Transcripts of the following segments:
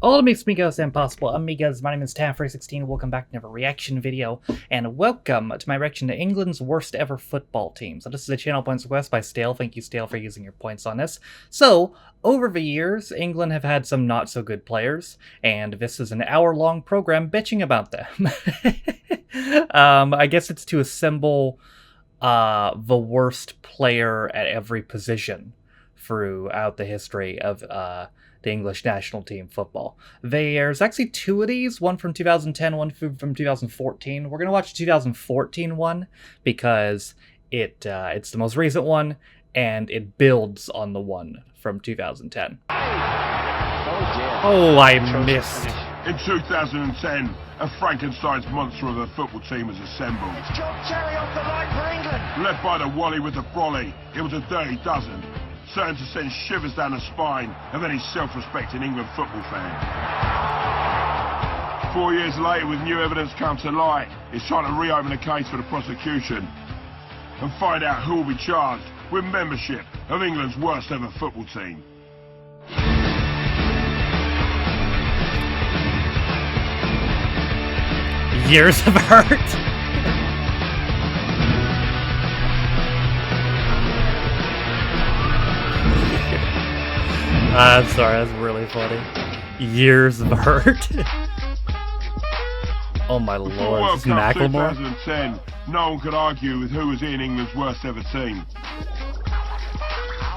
Hola mis amigos and possible amigas, my name is Taffrey16, welcome back to another reaction video, and welcome to my reaction to England's worst ever football team. So this is a channel points request by Stale, thank you Stale for using your points on this. So, over the years, England have had some not so good players, and this is an hour-long program bitching about them. I guess it's to assemble the worst player at every position throughout the history of the English national team football. There's actually two of these, one from 2010, one from 2014. We're going to watch the 2014 one because it's the most recent one, and it builds on the one from 2010. Oh, I missed. In 2010, a Frankenstein's monster of a football team was assembled. It's John Terry off the line for England. Led by the Wally with the brolly, it was a dirty dozen, certain to send shivers down the spine of any self-respecting England football fan. 4 years later, with new evidence come to light, it's trying to reopen the case for the prosecution and find out who will be charged with membership of England's worst ever football team. Years of hurt. I'm sorry, that's really funny. Years of hurt. Oh my lord, World this is Cup Macklemore. 2010, no one could argue with who was in England's worst ever team.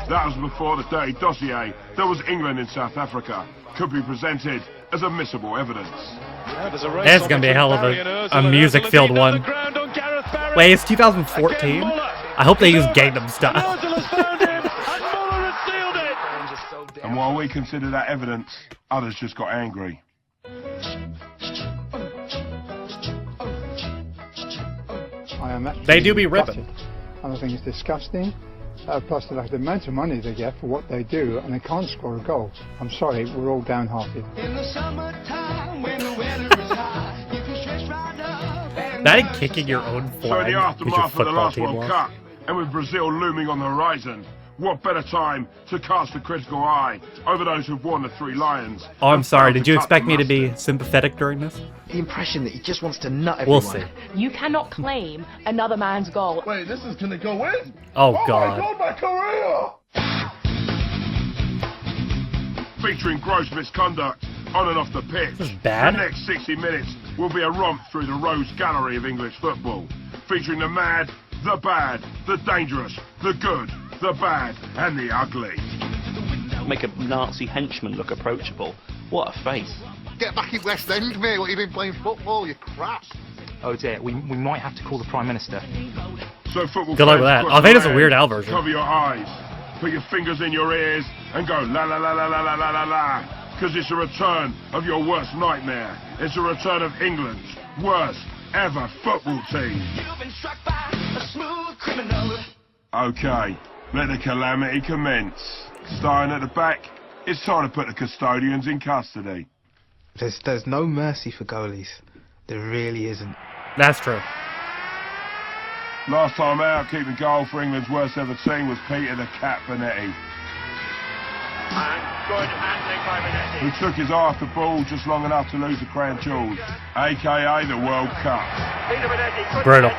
That was before the dirty dossier that was England in South Africa could be presented as admissible evidence. That's gonna be a hell of a music-filled one. Wait, it's 2014? I hope they use Gangnam Style. And while we consider that evidence, others just got angry. They do be ripping. And I think it's disgusting. Plus the amount of money they get for what they do, and they can't score a goal. I'm sorry, we're all downhearted. That ain't kicking your own So in flag the because your aftermath of the football last team World lost. Cup, and with Brazil looming on the horizon, what better time to cast a critical eye over those who've won the Three Lions? Oh, I'm sorry, did you expect me to be sympathetic during this? The impression that he just wants to nut everyone. We'll see. You cannot claim another man's goal. Wait, this is gonna go in? Oh god. My career! Featuring gross misconduct on and off the pitch. This is bad. The next 60 minutes will be a romp through the rose gallery of English football, featuring the mad, the bad, the dangerous, the good, the bad, and the ugly. Make a Nazi henchman look approachable. What a face. Get back in West End, mate. What, you been playing football, you crap? Oh dear, we might have to call the Prime Minister. So football Good luck with fans, that. cross I think it's a your Weird Al hands, version. Cover your eyes, put your fingers in your ears, and go la la la la la la la la la. Because it's a return of your worst nightmare. It's a return of England's worst ever football team. Okay, let the calamity commence. Starting at the back, it's time to put the custodians in custody. There's no mercy for goalies. There really isn't. That's true. Last time out, keeping goal for England's worst ever team was Peter the Cat Bonetti, who took his eye off the ball just long enough to lose the crown jewels, aka the World Cup. Brutal.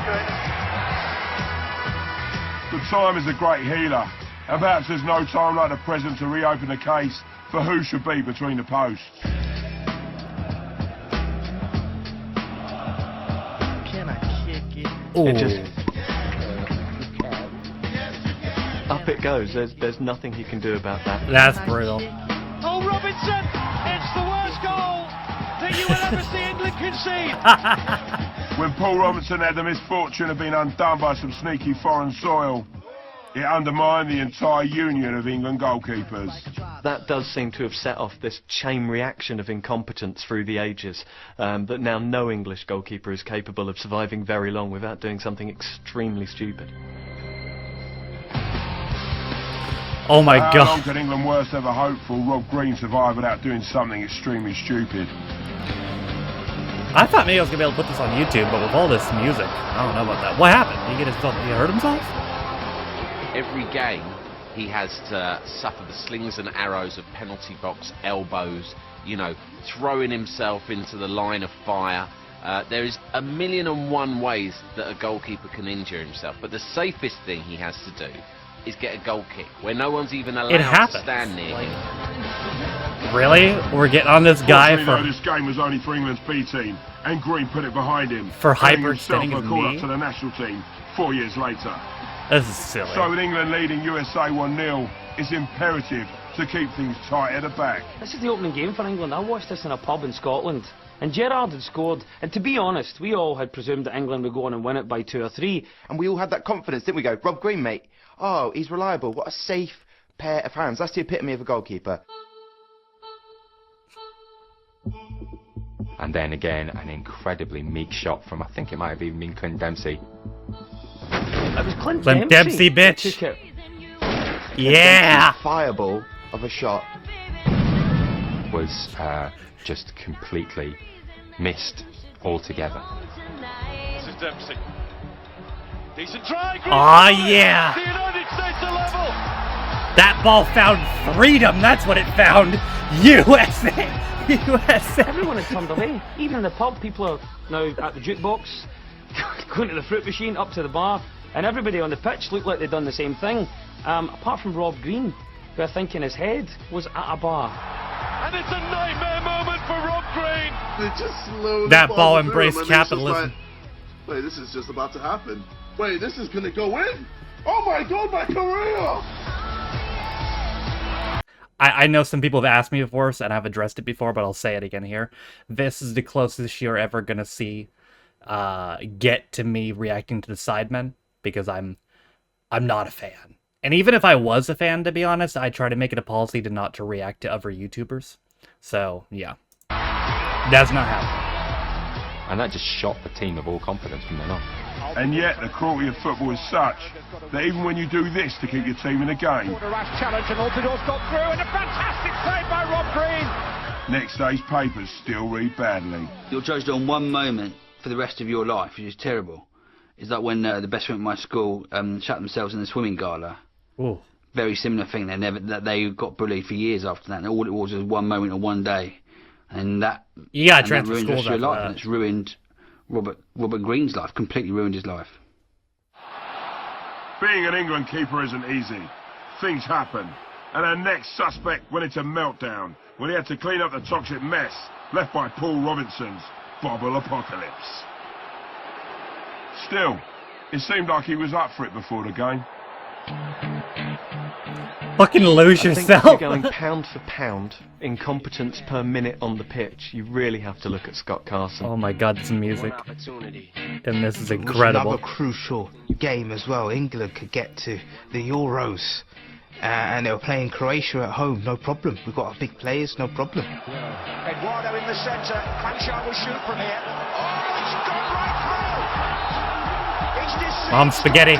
But time is a great healer, and perhaps there's no time like the present to reopen the case for who should be between the posts. Ooh. It just up it goes. There's nothing you can do about that. That's brutal. Oh, Robinson! It's the worst goal that you will ever see England concede. When Paul Robinson had the misfortune of being undone by some sneaky foreign soil, it undermined the entire union of England goalkeepers. That does seem to have set off this chain reaction of incompetence through the ages, that now no English goalkeeper is capable of surviving very long without doing something extremely stupid. Oh my How long god. can England worst ever hopeful Rob Green survive without doing something extremely stupid? I thought maybe I was gonna be able to put this on YouTube, but with all this music, I don't know about that. What happened? Did he hurt himself? Every game, he has to suffer the slings and arrows of penalty box elbows, you know, throwing himself into the line of fire. There is 1,000,001 ways that a goalkeeper can injure himself, but the safest thing he has to do is get a goal kick where no one's even allowed to stand near him. Really? We're getting on this guy for... This game was only for England's B team, and Green put it behind him. For hyperextending his call knee? up to the national team 4 years later. This is silly. So with England leading USA 1-0, it's imperative to keep things tight at the back. This is the opening game for England. I watched this in a pub in Scotland, and Gerrard had scored, and to be honest, we all had presumed that England would go on and win it by 2 or 3. And we all had that confidence, didn't we? Go, Rob Green, mate. Oh, he's reliable. What a safe pair of hands. That's the epitome of a goalkeeper. And then again, an incredibly meek shot from, I think it might have even been Clint Dempsey. It was Clint Dempsey, bitch. Took it. Yeah. Fireball of a shot Was just completely missed altogether. This is Dempsey. Decent try. Aw, yeah. The United States are level. That ball found freedom. That's what it found. USA. USA. Everyone had turned away. Even in the pub, people are now at the jukebox, going to the fruit machine, up to the bar, and everybody on the pitch looked like they'd done the same thing, apart from Rob Green, who I think in his head was at a bar. And it's a nightmare moment for Rob Green. They just slowly That ball through embraced him, and it's just capitalism. like, wait, this is just about to happen. Wait, this is gonna go in? Oh my god, my career! I know some people have asked me before, and I've addressed it before, but I'll say it again here. This is the closest you're ever gonna see get to me reacting to the Sidemen, because I'm not a fan. And even if I was a fan, to be honest, I try to make it a policy to not to react to other YouTubers. So yeah, that's not happening. And that just shot the team of all confidence from then on. And yet the cruelty of football is such that even when you do this to keep your team in the game, A rash challenge and Altidor's got through, and a fantastic save by Rob Green. next day's papers still read badly. You're judged on one moment for the rest of your life, which is terrible. Is that when the best friend at my school shut themselves in the swimming gala? Ooh. Very similar thing. They got bullied for years after that, and all it was one moment or one day, and that You gotta and transfer that ruined schools your after life, that. and it's ruined Robert Green's life. Completely ruined his life. Being an England keeper isn't easy. Things happen. And our next suspect went into meltdown when he had to clean up the toxic mess left by Paul Robinson's bubble apocalypse. Still, it seemed like he was up for it before the game. Fucking lose I think yourself. if you're going pound for pound, incompetence per minute on the pitch, you really have to look at Scott Carson. Oh my god, this music. And this is incredible. Another crucial game as well. England could get to the Euros. And they were playing Croatia at home, no problem. We've got our big players, no problem. Eduardo in the centre. Cranchard will shoot from here. Oh, it's gone right through. It's this Mom spaghetti.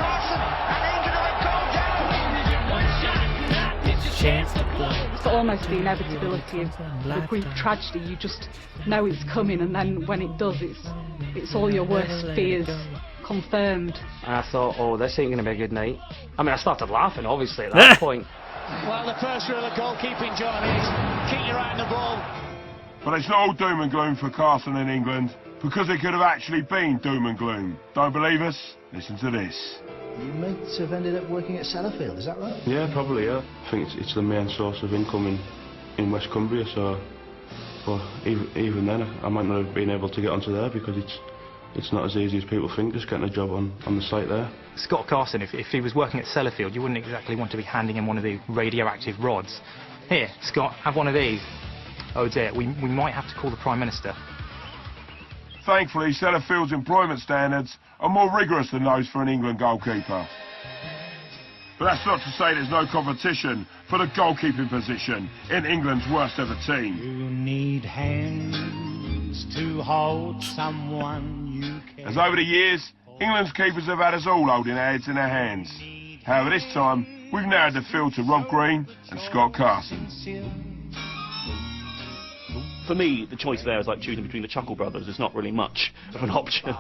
It's almost the inevitability of the Greek tragedy. You just know it's coming, and then when it does, it's all your worst fears confirmed. And I thought, oh, this ain't going to be a good night. I mean, I started laughing, obviously, at that point. Well, the first rule of goalkeeping, John, is keep your eye on the ball. But it's not all doom and gloom for Carson in England, because it could have actually been doom and gloom. Don't believe us? Listen to this. You mates have ended up working at Sellafield, is that right? Yeah, probably, yeah. I think it's the main source of income in West Cumbria, so... But even then, I might not have been able to get onto there because it's not as easy as people think, just getting a job on the site there. Scott Carson, if he was working at Sellafield, you wouldn't exactly want to be handing him one of the radioactive rods. Here, Scott, have one of these. Oh dear, we might have to call the Prime Minister. Thankfully, Sellafield's employment standards are more rigorous than those for an England goalkeeper. But that's not to say there's no competition for the goalkeeping position in England's worst ever team. You need hands to hold someone you can. As over the years, England's keepers have had us all holding our heads in our hands. However, this time, we've narrowed the field to Rob Green and Scott Carson. For me, the choice there is like choosing between the Chuckle Brothers. It's not really much of an option.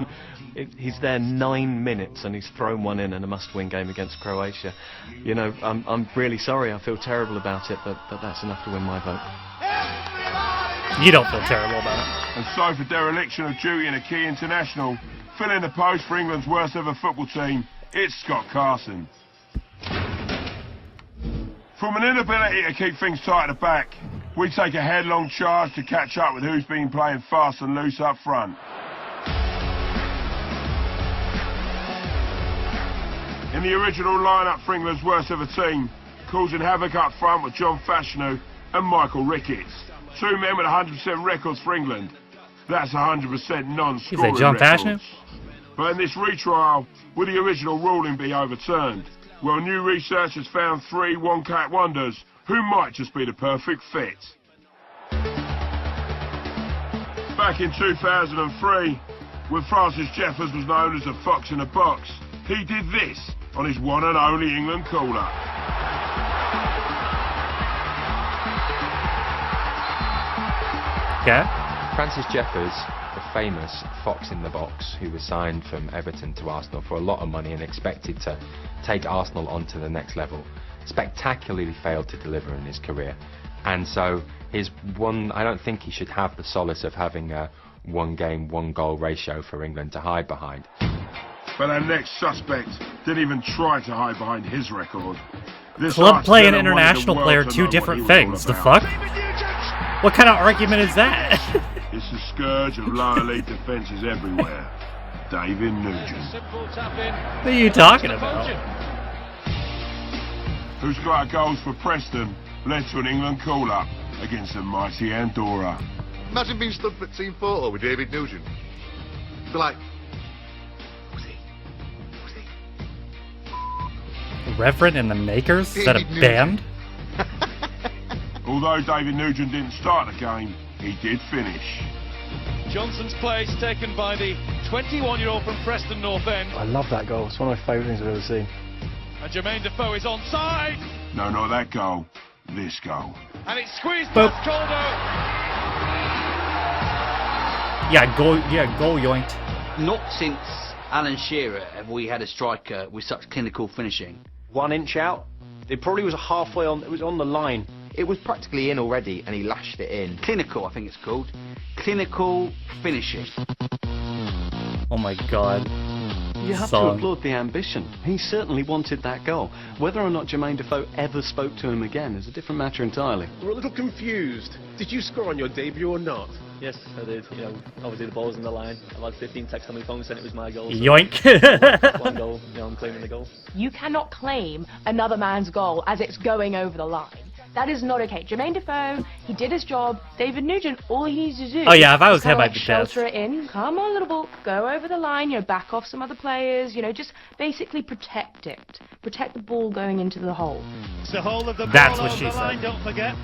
He's there 9 minutes and he's thrown one in a must-win game against Croatia. You know, I'm really sorry. I feel terrible about it, but that's enough to win my vote. Everybody You don't feel terrible about it. And so for dereliction of duty in a key international, filling the post for England's worst ever football team, it's Scott Carson. From an inability to keep things tight at the back, we take a headlong charge to catch up with who's been playing fast and loose up front. In the original lineup for England's worst ever team, causing havoc up front with John Fashanu and Michael Ricketts. Two men with 100% records for England. That's 100% non-scoring John records. Fashanu? But in this retrial, will the original ruling be overturned? Well, new research has found 3 one-cat wonders who might just be the perfect fit. Back in 2003, when Francis Jeffers was known as a fox in a box, he did this on his one and only England call-up. Okay. Francis Jeffers, the famous fox in the box, who was signed from Everton to Arsenal for a lot of money and expected to take Arsenal onto the next level, spectacularly failed to deliver in his career. And so his one, I don't think he should have the solace of having a 1 game, 1 goal ratio for England to hide behind. But our next suspect didn't even try to hide behind his record. This Club play and arch-villain wanted international the world player, to two know different what he things. was The all fuck? about. What kind of argument is that? It's the scourge of lower league defences everywhere. David Nugent. What are you talking about? Who's got goals for Preston led to an England call-up against the mighty Andorra. Imagine being stood for team photo with David Nugent. Be like, Reverend and the Makers? Is that a band? Although David Nugent didn't start the game, he did finish. Johnson's place taken by the 21-year-old from Preston North End. I love that goal. It's one of my favourite things I've ever seen. And Jermaine Defoe is onside. No, not that goal. This goal. And it's squeezed Boop. past Caldo. Goal yoinked. Not since Alan Shearer have we had a striker with such clinical finishing. 1 inch out. It probably was halfway on. It was on the line. It was practically in already, and he lashed it in. Clinical, I think it's called. Clinical finishing. Oh my god. You have to applaud the ambition. He certainly wanted that goal. Whether or not Jermaine Defoe ever spoke to him again is a different matter entirely. We're a little confused. Did you score on your debut or not? Yes, I did. You know, obviously the ball's on the line. I've had 15 texts on my phone saying it was my goal. So Yoink! 1 goal, you know, I'm claiming the goal. You cannot claim another man's goal as it's going over the line. That is not okay. Jermaine Defoe, he did his job. David Nugent, all he needs to do if I was is him, kinda I'd be pissed. shelter it in. Come on, little ball. Go over the line. You know, back off some other players. You know, just basically protect it. Protect the ball going into the hole. It's the whole of the That's ball what over she the said. line, don't forget.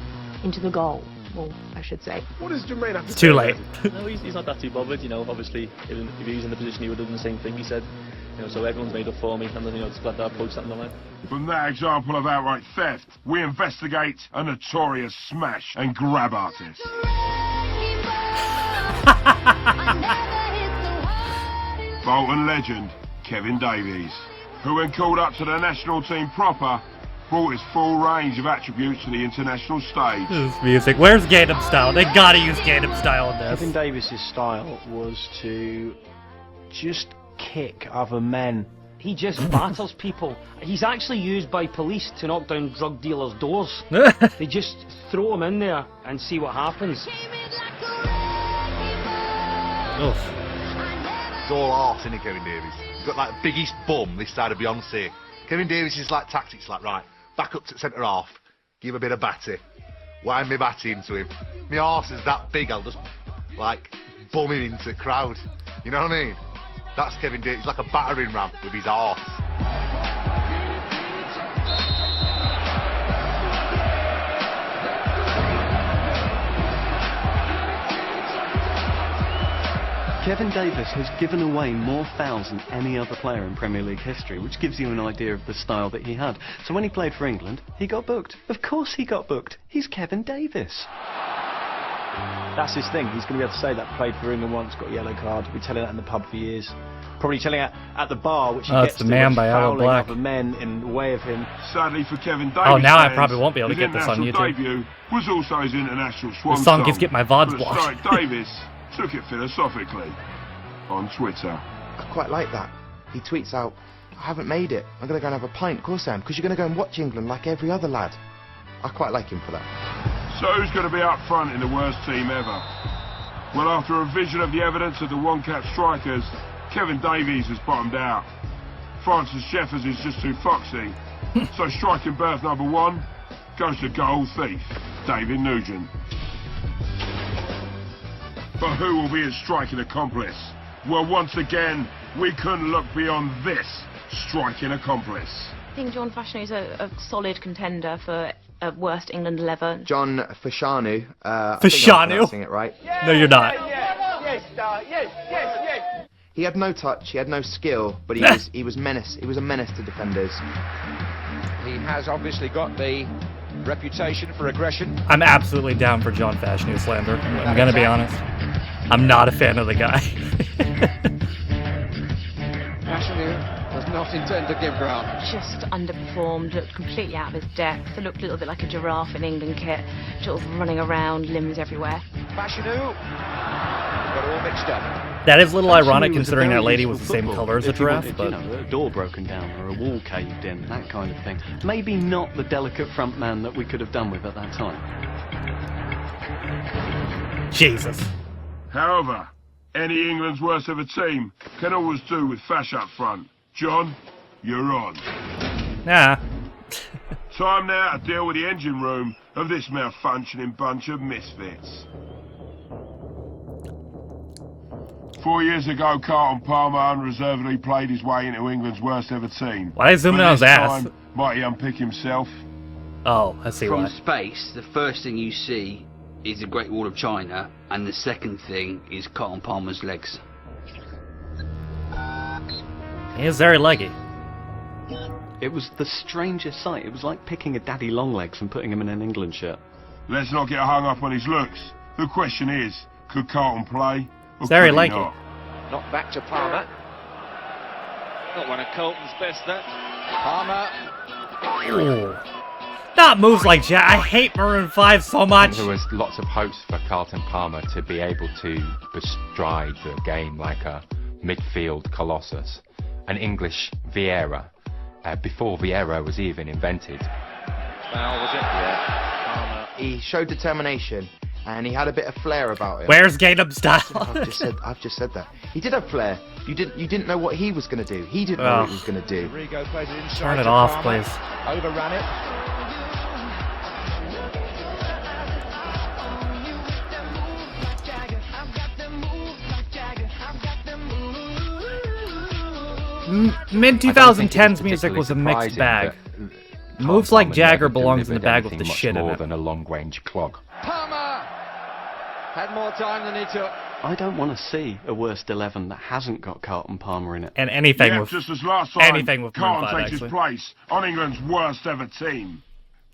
Into the goal. Well, I should say. What does Jermaine have to It's too late. No, he's not that too bothered. You know, obviously, if he was in the position, he would have done the same thing. He said, you know, so everyone's made up for me, and then, you know, it's glad that I approached that on the line. From that example of outright theft, we investigate a notorious smash and grab artist. Bolton legend Kevin Davies, who when called up to the national team proper, brought his full range of attributes to the international stage. This is music. Where's Gangnam Style? They gotta use Gangnam Style in this. Kevin Davies' style was to just kick other men. He just batters people. He's actually used by police to knock down drug dealers' doors. They just throw him in there and see what happens. Oof. It's all arse, isn't it, Kevin Davies? He's got like the biggest bum this side of Beyonce. Kevin Davies is like tactics, like, right, back up to centre half, give a bit of batty, wind me batty into him. My arse is that big, I'll just, like, bum him into the crowd. You know what I mean? That's Kevin Davies. He's like a battering ram with his arse. Kevin Davies has given away more fouls than any other player in Premier League history, which gives you an idea of the style that he had. So when he played for England, he got booked. Of course he got booked. He's Kevin Davies. That's his thing. He's going to be able to say that played for England once, got a yellow card. Be telling that in the pub for years. Probably telling it at the bar, which he Oh, gets it's the to, man which by Alan fouling Black. other men in the way of him. Sadly for Kevin Davies, Oh, now I fans, probably won't be able to his get this on international YouTube. debut was also his international swan This song keeps getting my VODs but blocked. Historic Davies took it philosophically on Twitter. I quite like that. He tweets out, I haven't made it. I'm going to go and have a pint. Of course I am, because you're going to go and watch England like every other lad. I quite like him for that. So who's going to be up front in the worst team ever? Well, after a vision of the evidence of the one-cap strikers, Kevin Davies has bottomed out. Francis Jeffers is just too foxy. So striking berth number 1 goes to goal thief, David Nugent. But who will be his striking accomplice? Well, once again, we couldn't look beyond this striking accomplice. I think John Fashanu is a solid contender for a worst England 11. John Fashanu. Fashanu? I think I'm pronouncing it right. No, you're not. He had no touch, he had no skill, but he was menace. He was a menace to defenders. He has obviously got the reputation for aggression. I'm absolutely down for John Fashanu slander. I'm gonna be honest. I'm not a fan of the guy. Fashanu does not intend to give ground. Just underperformed, looked completely out of his depth. It looked a little bit like a giraffe in England kit, sort of running around, limbs everywhere. Fashanu got all mixed up. That is a little ironic Fashanu was a considering very that lady useful was the same footballer color as a if you giraffe, wanted, but... you know, a door broken down or a wall caved in, that kind of thing. Maybe not the delicate front man that we could have done with at that time. Jesus. However, any England's worst ever team can always do with Fash up front. John, you're on. Nah. Time now to deal with the engine room of this malfunctioning bunch of misfits. 4 years ago, Carson Palmer unreservedly played his way into England's worst ever team. Why is zooming But on his this ass? time, might he unpick himself? Oh, I see From why. space, the first thing you see is the Great Wall of China, and the second thing is Carson Palmer's legs. He is very leggy. It was the strangest sight. It was like picking a daddy longlegs and putting him in an England shirt. Let's not get hung up on his looks. The question is, could Carlton play? Or Very could he leggy. not? Not back to Palmer. Not one of Colton's best, that. Palmer. Ooh. Not moves like Jack. I hate Maroon 5 so much. There was lots of hopes for Carson Palmer to be able to bestride the game like a midfield colossus, an English Vieira, before Vieira was even invented. Foul, was it? Yeah. He showed determination, and he had a bit of flair about him. Where's Gangnam Style? I've just said that. He did have flair. You didn't know what he was going to do. He didn't know what he was going to do. Rigo played it inside. Turn it to off, Palmer. please. Overran it. Mid-2010s music was a mixed bag. Moves like Jagger belongs in the bag with the shit in more it. than a long-range clog. Palmer had more time than he took. I don't want to see a worst 11 that hasn't got Carlton Palmer in it. And anything Yeah, with just as last time, anything with Maroon 5, Carlton takes his actually. place on England's worst ever team.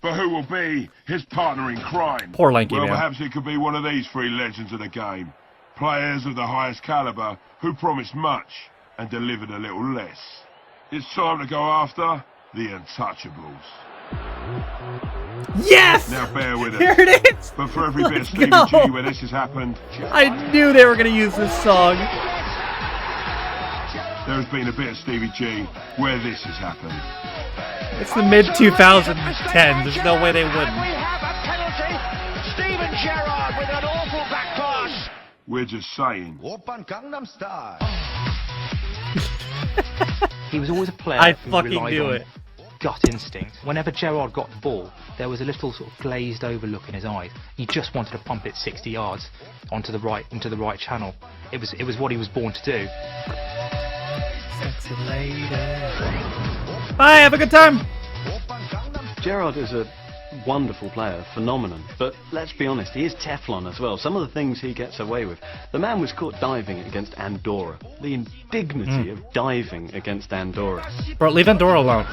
But who will be his partner in crime? Poor lanky well, man. perhaps it could be one of these three legends of the game. Players of the highest calibre who promised much and delivered a little less. It's time to go after the Untouchables. Yes! Now bear with us. Here it is! But for every bit of Let's Stevie go! G where this has happened, I knew they were going to use this song. there has been a bit of Stevie G where this has happened. It's the mid-2010s. There's no way they And wouldn't. we have a penalty. Steven Gerrard with an awful back pass. We're just saying. Open Gangnam Style. He was always a player I who fucking relied knew on it. gut instinct. Whenever Gerrard got the ball, there was a little sort of glazed over look in his eyes. He just wanted to pump it 60 yards into the right channel. It was what he was born to do. Sexy lady. Bye, have a good time. Gerrard is a wonderful player, phenomenon, but let's be honest, he is Teflon as well. Some of the things he gets away with. The man was caught diving against Andorra. The indignity of diving against Andorra. Bro, leave Andorra alone.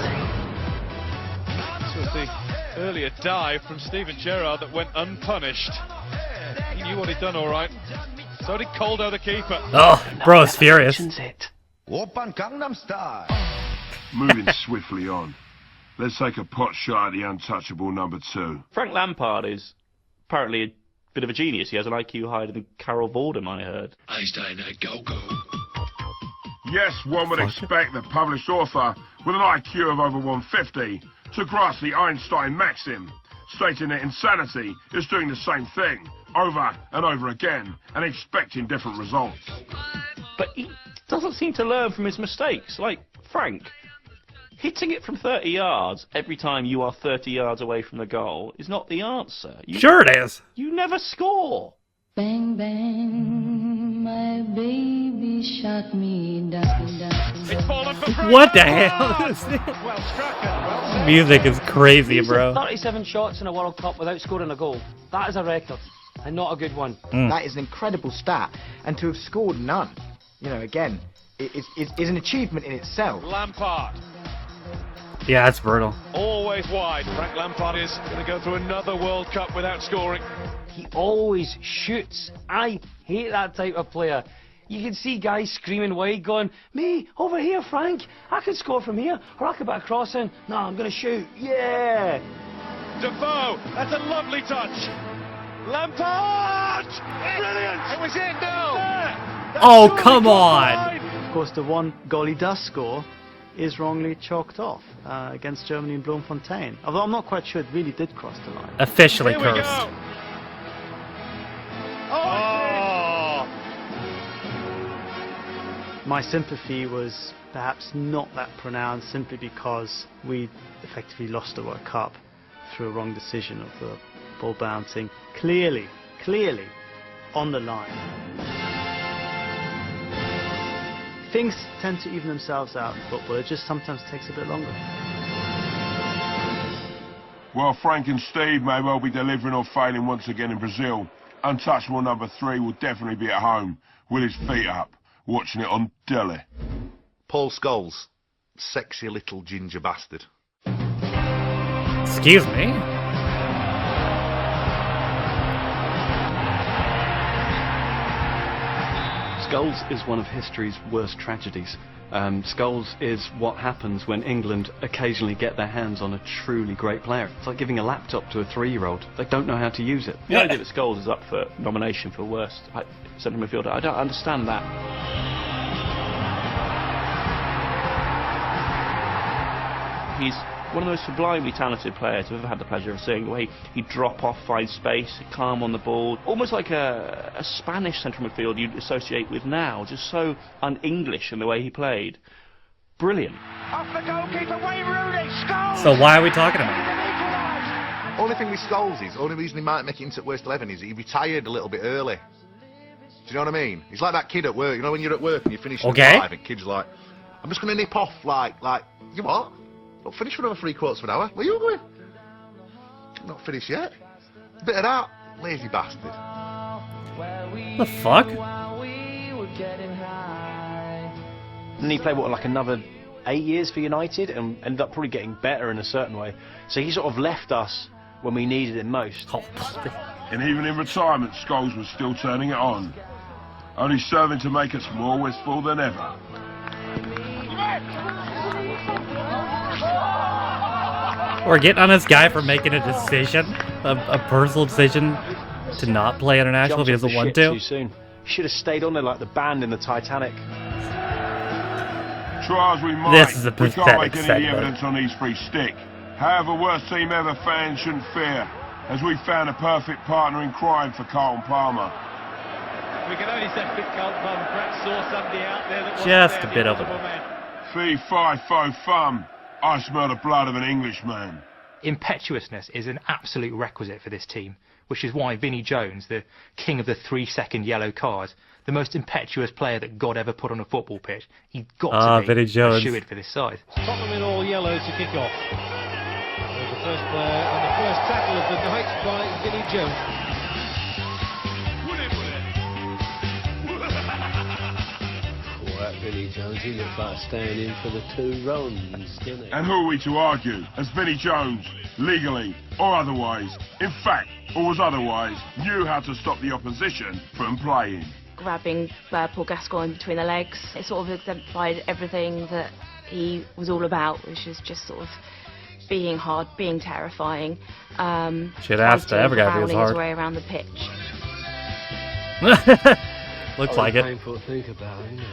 This was the earlier dive from Steven Gerrard that went unpunished. He knew what he'd done all right. So did Coldo, the keeper. Oh, bro's furious. Moving swiftly on. Let's take a pot shot at the untouchable number 2. Frank Lampard is apparently a bit of a genius. He has an IQ higher than Carol Vorderman, I heard. Einstein, go. Yes, one would expect the published author with an IQ of over 150 to grasp the Einstein maxim, stating that insanity is doing the same thing over and over again and expecting different results. But he doesn't seem to learn from his mistakes. Like Frank, hitting it from 30 yards every time you are 30 yards away from the goal is not the answer. Sure it is. You never score. Bang, bang, my baby shot me down. It's fallen for Frank. What the hell is this? Well struck and well Music is crazy, He's bro. had 37 shots in a World Cup without scoring a goal. That is a record, and not a good one. That is an incredible stat, and to have scored none, you know, again, is an achievement in itself. Lampard. Yeah, that's brutal. Always wide. Frank Lampard is going to go through another World Cup without scoring. He always shoots. I hate that type of player. You can see guys screaming wide going, me, over here, Frank. I could score from here, or I could put a cross in. No, I'm going to shoot. Yeah. Defoe. That's a lovely touch. Lampard. Brilliant. It was in, no. Oh, come on. Of course, the one goal he does score is wrongly chalked off against Germany in Bloemfontein. Although I'm not quite sure it really did cross the line. Officially cursed. Oh. My sympathy was perhaps not that pronounced simply because we effectively lost the World Cup through a wrong decision of the ball bouncing clearly on the line. Things tend to even themselves out in football. It just sometimes takes a bit longer. Well, Frank and Steve may well be delivering or failing once again in Brazil. Untouchable number 3 will definitely be at home with his feet up, watching it on telly. Paul Scholes, sexy little ginger bastard. Excuse me? Scholes is one of history's worst tragedies. Scholes is what happens when England occasionally get their hands on a truly great player. It's like giving a laptop to a 3-year-old. They don't know how to use it. The idea that Scholes is up for nomination for worst centre midfielder, I don't understand that. He's one of the most sublimely talented players I've ever had the pleasure of seeing. The way he'd drop off, find space, calm on the ball. Almost like a Spanish central midfield you'd associate with now. Just so un-English in the way he played. Brilliant. Off the goalkeeper, Wayne Rooney. Scholes. So why are we talking about it? Only thing with Scholes is, only reason he might make it into the worst 11 is he retired a little bit early. Do you know what I mean? He's like that kid at work. You know when you're at work and you finish at 5 and kids like, I'm just going to nip off like, you what? Not finished for another 3/4 of an hour. Where you going? Not finished yet. A bit of that, lazy bastard. The fuck? And he played, what, like another 8 years for United and ended up probably getting better in a certain way. So he sort of left us when we needed him most. And even in retirement, Scholes was still turning it on. Only serving to make us more wistful than ever. We're getting on this guy for making a decision, a personal decision to not play international if he doesn't want to. Too soon. He should have stayed on there like the band in the Titanic. Try as we might, This is a we can't pathetic make any segment. evidence on these three stick. However, worst team ever fans shouldn't fear, as we found a perfect partner in crime for Carson Palmer. We can only say with Carson Palmer perhaps saw somebody out there that Just a bit over there. Fee, fi, fo, fum. I smell the blood of an Englishman. Impetuousness is an absolute requisite for this team, which is why Vinnie Jones, the king of the 3-second yellow card, the most impetuous player that God ever put on a football pitch, he's got to be Vinnie Jones. a shoo-in for this side. Tottenham in all yellow to kick off. There's the first player and the first tackle of the night by Vinnie Jones. Vinnie Jones, he looked like staying in for the 2 runs, didn't he? And who are we to argue, as Vinnie Jones, legally or otherwise, in fact, always otherwise, knew how to stop the opposition from playing. Grabbing Paul Gascoigne between the legs, it sort of exemplified everything that he was all about, which is just sort of being hard, being terrifying. Shit asked to ever got to be his hard. way around the pitch. Looks like it. Painful to think about, isn't it?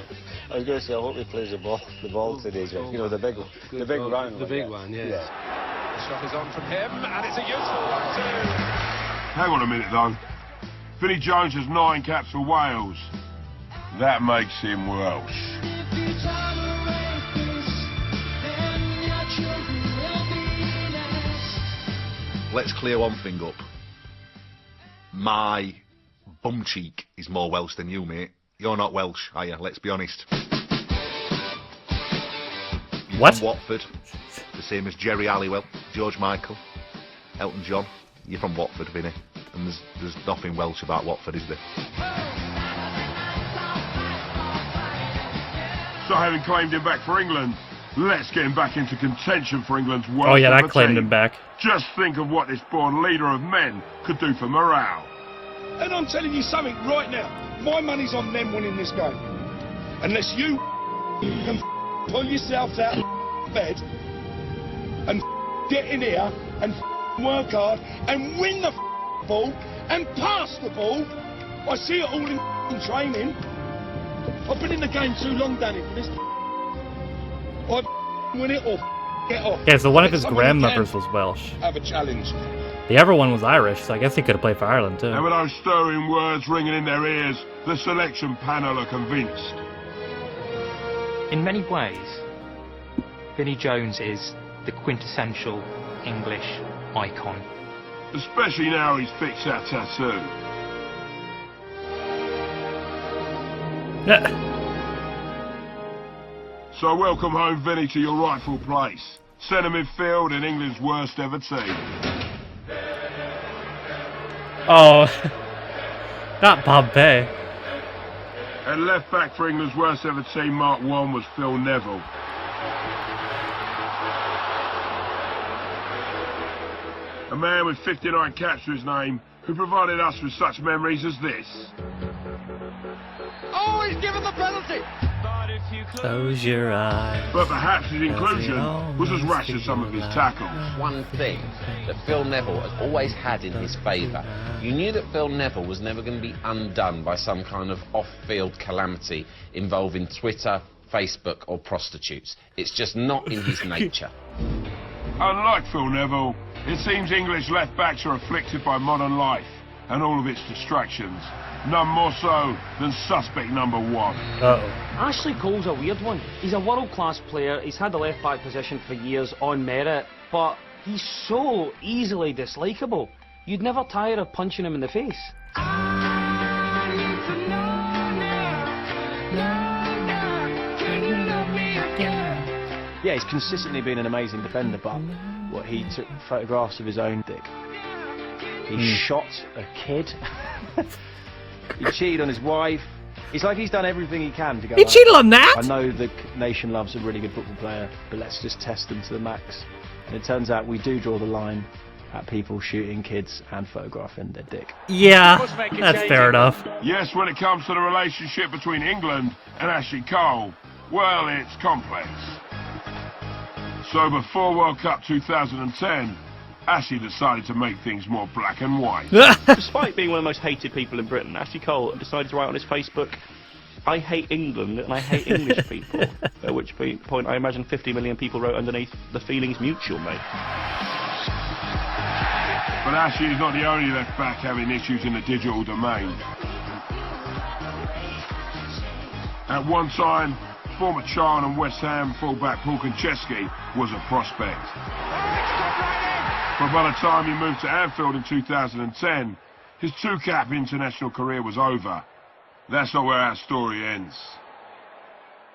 I was going to say, I hope he plays the ball today, Jeff. You know, the big round. The big one, yeah. The shot is on from him, and it's a useful one too. Hang on a minute, though. Vinnie Jones has 9 caps for Wales. That makes him Welsh. Let's clear one thing up. My bum cheek is more Welsh than you, mate. You're not Welsh, are you? Let's be honest. You're What? from Watford, the same as Jerry Halliwell, George Michael, Elton John. You're from Watford, Vinny, and there's nothing Welsh about Watford, is there? So having claimed him back for England, let's get him back into contention for England's worst Oh yeah, ever that claimed team. him back. Just think of what this born leader of men could do for morale. And I'm telling you something right now. My money's on them winning this game. Unless you can pull yourselves out of bed and get in here and work hard and win the ball and pass the ball. I see it all in training. I've been in the game too long, Danny, for this. I win it or get off. Yeah, so one of his Someone grandmothers can was Welsh. have a challenge. The other one was Irish, so I guess he could have played for Ireland too. And with those stirring words ringing in their ears, the selection panel are convinced. In many ways, Vinnie Jones is the quintessential English icon. Especially now he's fixed that tattoo. So welcome home, Vinnie, to your rightful place. Centre midfield in England's worst ever team. Oh, not Bombay. And left back for England's worst ever team, Mark 1, was Phil Neville. A man with 59 caps to his name, who provided us with such memories as this. Oh, he's given the penalty! Close your eyes. But perhaps his inclusion was as rash as some of his tackles. One thing that Phil Neville has always had in his favour. You knew that Phil Neville was never going to be undone by some kind of off-field calamity involving Twitter, Facebook or prostitutes. It's just not in his nature. Unlike Phil Neville, it seems English left-backs are afflicted by modern life and all of its distractions. None more so than suspect number 1. Uh-oh. Ashley Cole's a weird one. He's a world-class player. He's had the left-back position for years on merit, but he's so easily dislikable. You'd never tire of punching him in the face. Yeah, he's consistently been an amazing defender, but what he took photographs of his own dick. He shot a kid. He cheated on his wife. It's like he's done everything he can to go. He cheated on that? I know the nation loves a really good football player, but let's just test them to the max. And it turns out we do draw the line at people shooting kids and photographing their dick. Yeah, that's fair enough. Yes, when it comes to the relationship between England and Ashley Cole, well, it's complex. So before World Cup 2010, Ashley decided to make things more black and white. Despite being one of the most hated people in Britain, Ashley Cole decided to write on his Facebook, "I hate England and I hate English people," at which point I imagine 50 million people wrote underneath, "The feeling's mutual, mate." But Ashley is not the only left back having issues in the digital domain. At one time, former Charlton and West Ham fullback Paul Konchesky was a prospect. But by the time he moved to Anfield in 2010, his 2-cap international career was over. That's not where our story ends.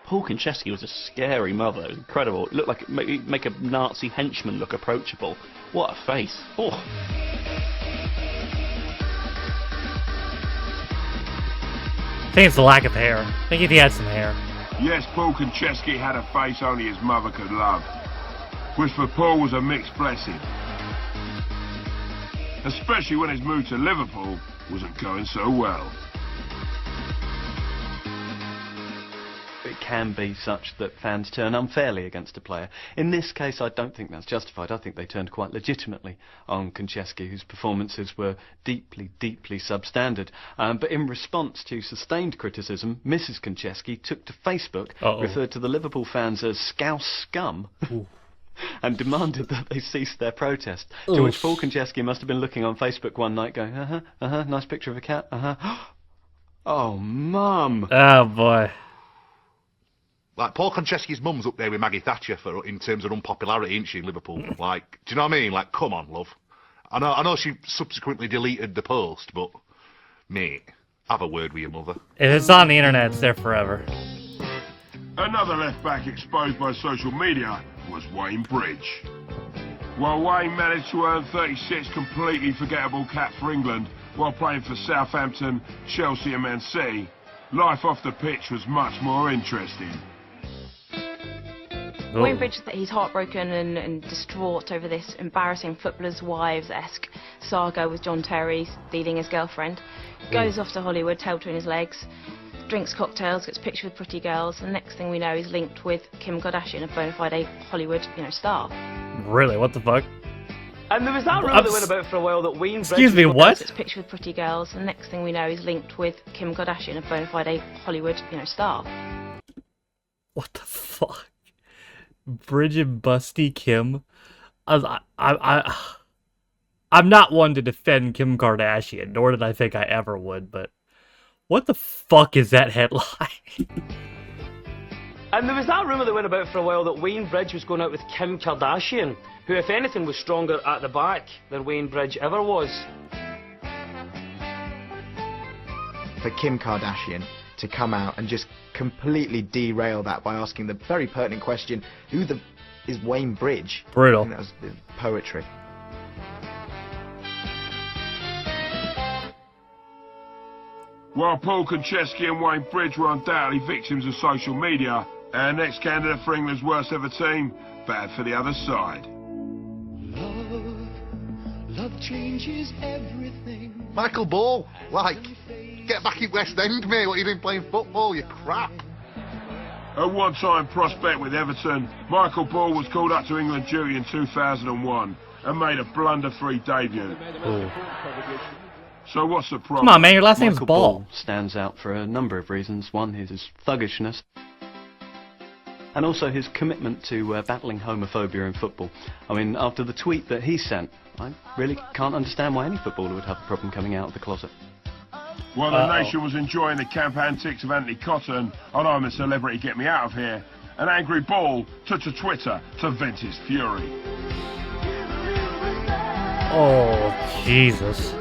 Paul Konchesky was a scary mother. It was incredible. It looked like it make a Nazi henchman look approachable. What a face. Oh. I think it's the lack of hair. I think if he had some hair. Yes, Paul Konchesky had a face only his mother could love, which for Paul was a mixed blessing. Especially when his move to Liverpool wasn't going so well. It can be such that fans turn unfairly against a player. In this case, I don't think that's justified. I think they turned quite legitimately on Konchesky, whose performances were deeply, deeply substandard. But in response to sustained criticism, Mrs. Konchesky took to Facebook, referred to the Liverpool fans as scouse scum, and demanded that they cease their protest. To which Paul Konchesky must have been looking on Facebook one night going, nice picture of a cat, oh, Mum. Oh, boy. Like, Paul Konchesky's mum's up there with Maggie Thatcher in terms of unpopularity, isn't she, in Liverpool? Like, do you know what I mean? Like, come on, love. I know she subsequently deleted the post, but, mate, have a word with your mother. If it's on the internet, it's there forever. Another left-back exposed by social media was Wayne Bridge. While Wayne managed to earn 36 completely forgettable caps for England while playing for Southampton, Chelsea and Man City, life off the pitch was much more interesting. Wayne Bridge, he's heartbroken and distraught over this embarrassing footballers' wives-esque saga with John Terry stealing his girlfriend. Goes off to Hollywood, tail between his legs, drinks cocktails, gets pictured with pretty girls, and next thing we know, he's linked with Kim Kardashian, a bona fide Hollywood, star. Really? What the fuck? And there was that rumour that went about for a while that Wayne Bridge... Excuse me, what? Gets pictured with pretty girls, and next thing we know, he's linked with Kim Kardashian, a bona fide Hollywood, star. What the fuck? Bridge and Busty Kim? I'm not one to defend Kim Kardashian, nor did I think I ever would, but what the fuck is that headline? And there was that rumour that went about for a while that Wayne Bridge was going out with Kim Kardashian, who, if anything, was stronger at the back than Wayne Bridge ever was. For Kim Kardashian to come out and just completely derail that by asking the very pertinent question, who is Wayne Bridge? Brutal. I think that was poetry. While Paul Konchesky and Wayne Bridge were undoubtedly victims of social media, our next candidate for England's worst ever team, bad for the other side. Love changes everything. Michael Ball, like, get back in West End, mate. What are you doing playing football, you crap? A one-time prospect with Everton, Michael Ball was called up to England duty in 2001 and made a blunder-free debut. So what's the problem? Come on, man, your last name's Michael Ball. Stands out for a number of reasons. One, his thuggishness, and also his commitment to battling homophobia in football. I mean, after the tweet that he sent, I really can't understand why any footballer would have a problem coming out of the closet. While the nation was enjoying the camp antics of Anthony Cotton on I'm a Celebrity, Get Me Out of Here, an angry Ball took to Twitter to vent his fury. Oh, Jesus.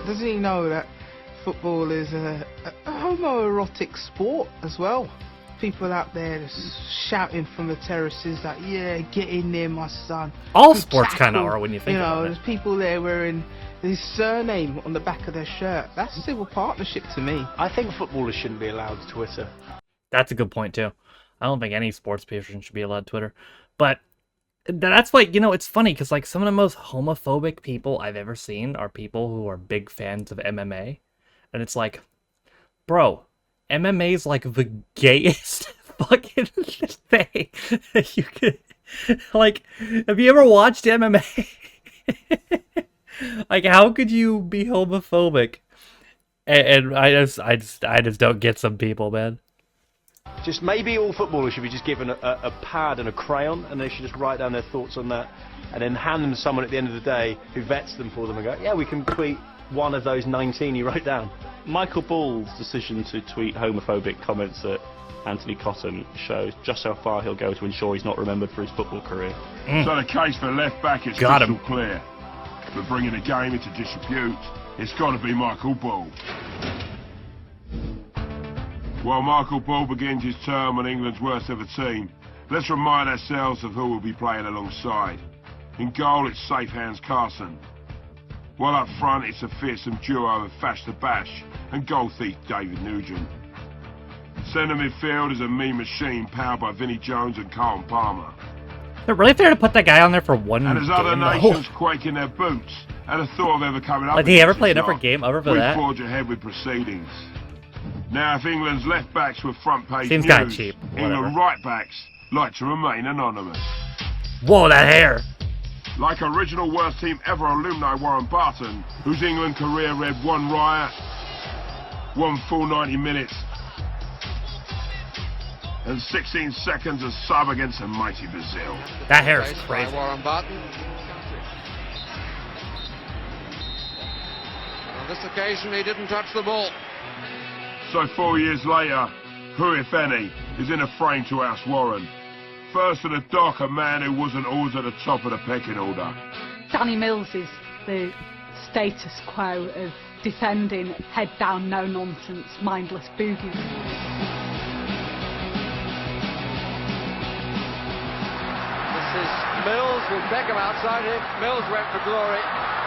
Doesn't he know that football is a homoerotic sport as well? People out there just shouting from the terraces that, yeah, get in there, my son. All sports kind of are when you think about it. There's people there wearing his surname on the back of their shirt. That's civil partnership to me. I think footballers shouldn't be allowed Twitter. That's a good point, too. I don't think any sports person should be allowed Twitter. But that's like, it's funny because like some of the most homophobic people I've ever seen are people who are big fans of MMA. And it's like, bro, MMA is like the gayest fucking thing that you could, like, have you ever watched MMA? Like, how could you be homophobic? And I just don't get some people, man. Just maybe all footballers should be just given a pad and a crayon, and they should just write down their thoughts on that, and then hand them to someone at the end of the day who vets them for them and go, yeah, we can tweet one of those 19 you wrote down. Michael Ball's decision to tweet homophobic comments at Anthony Cotton shows just how far he'll go to ensure he's not remembered for his football career. So the case for left back is crystal clear. But bringing the game into disrepute, it's got to be Michael Ball. While Michael Ball begins his term on England's worst ever team, let's remind ourselves of who will be playing alongside. In goal, it's safe hands Carson. While up front, it's a fearsome duo of Fash the Bash and goal thief David Nugent. Centre midfield is a mean machine powered by Vinnie Jones and Carson Palmer. Is it really fair to put that guy on there for one And game, as other though? nations quake in their boots at the thought of ever coming up Like, did he ever against play this another lot, game other than we that? forge ahead with proceedings. Now, if England's left backs were front page Seems news, kinda cheap. Whatever. England right backs like to remain anonymous. Whoa, that hair! Like original worst team ever alumni Warren Barton, whose England career read one riot, one full 90 minutes, and 16 seconds of sub against a mighty Brazil. That hair is crazy. Warren Barton. On this occasion, he didn't touch the ball. So 4 years later, who, if any, is in a frame to oust Warren? First for the dock, a man who wasn't always at the top of the pecking order. Danny Mills is the status quo of defending head down, no nonsense, mindless boogies. This is Mills with Beckham outside him. Mills went for glory.